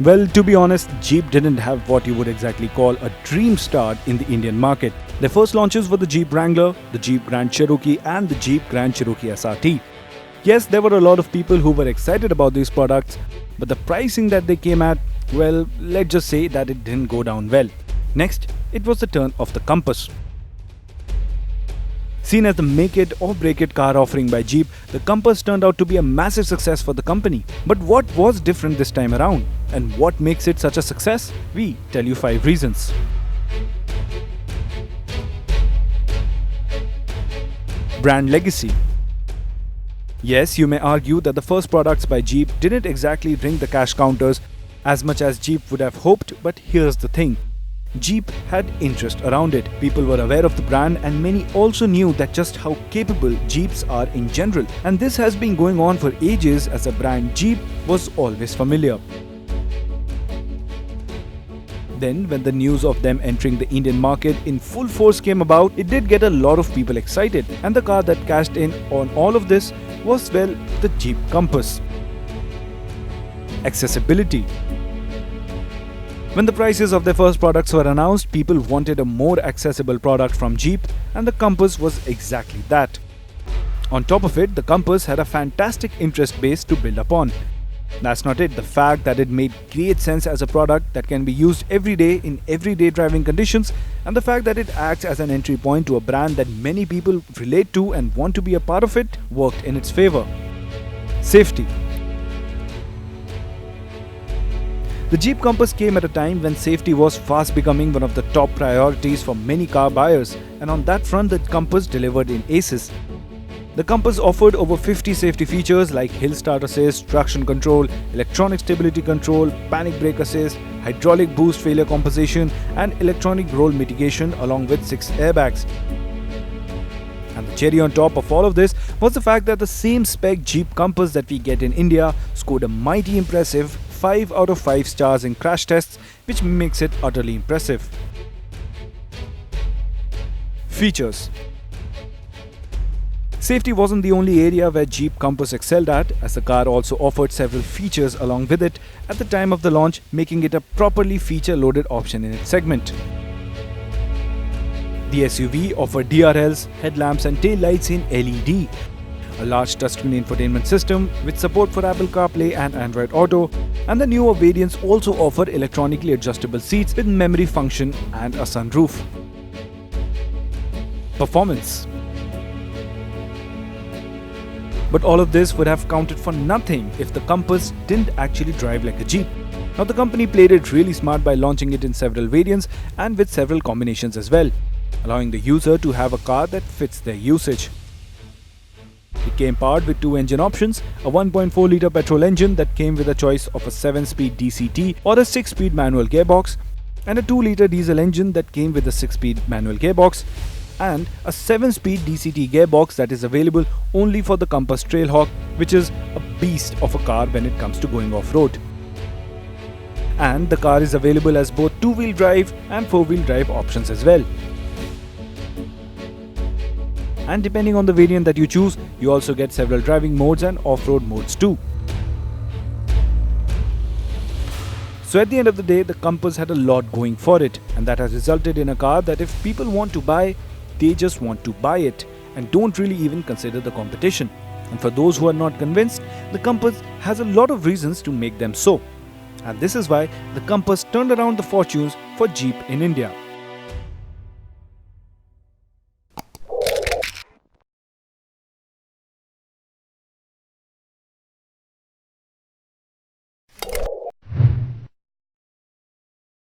Well, to be honest, Jeep didn't have what you would exactly call a dream start in the Indian market. Their first launches were the Jeep Wrangler, the Jeep Grand Cherokee and the Jeep Grand Cherokee SRT. Yes, there were a lot of people who were excited about these products, but the pricing that they came at, well, let's just say that it didn't go down well. Next, it was the turn of the Compass. Seen as the make it or break it car offering by Jeep, the Compass turned out to be a massive success for the company. But what was different this time around? And what makes it such a success? We tell you 5 reasons. Brand legacy. Yes, you may argue that the first products by Jeep didn't exactly ring the cash counters as much as Jeep would have hoped, but here's the thing. Jeep had interest around it. People were aware of the brand and many also knew that just how capable Jeeps are in general. And this has been going on for ages as the brand Jeep was always familiar. Then, when the news of them entering the Indian market in full force came about, it did get a lot of people excited. And the car that cashed in on all of this was, well, the Jeep Compass. Accessibility. When the prices of their first products were announced, people wanted a more accessible product from Jeep, and the Compass was exactly that. On top of it, the Compass had a fantastic interest base to build upon. That's not it, the fact that it made great sense as a product that can be used every day in everyday driving conditions, and the fact that it acts as an entry point to a brand that many people relate to and want to be a part of it, worked in its favor. Safety. The Jeep Compass came at a time when safety was fast becoming one of the top priorities for many car buyers, and on that front the Compass delivered in aces. The Compass offered over 50 safety features like hill start assist, traction control, electronic stability control, panic brake assist, hydraulic boost failure compensation and electronic roll mitigation along with 6 airbags. And the cherry on top of all of this was the fact that the same spec Jeep Compass that we get in India scored a mighty impressive 5 out of 5 stars in crash tests, which makes it utterly impressive. Features. Safety wasn't the only area where Jeep Compass excelled at, as the car also offered several features along with it at the time of the launch, making it a properly feature-loaded option in its segment. The SUV offered DRLs, headlamps and tail lights in LED, a large touchscreen infotainment system with support for Apple CarPlay and Android Auto, and the newer variants also offer electronically adjustable seats with memory function and a sunroof. Performance. But all of this would have counted for nothing if the Compass didn't actually drive like a Jeep. Now the company played it really smart by launching it in several variants and with several combinations as well, allowing the user to have a car that fits their usage. It came powered with 2 engine options, a 1.4-litre petrol engine that came with a choice of a 7-speed DCT or a 6-speed manual gearbox, and a 2-litre diesel engine that came with a 6-speed manual gearbox, and a 7-speed DCT gearbox that is available only for the Compass Trailhawk, which is a beast of a car when it comes to going off-road. And the car is available as both 2-wheel drive and 4-wheel drive options as well. And depending on the variant that you choose, you also get several driving modes and off-road modes too. So at the end of the day, the Compass had a lot going for it, and that has resulted in a car that if people want to buy, they just want to buy it and don't really even consider the competition. And for those who are not convinced, the Compass has a lot of reasons to make them so. And this is why the Compass turned around the fortunes for Jeep in India.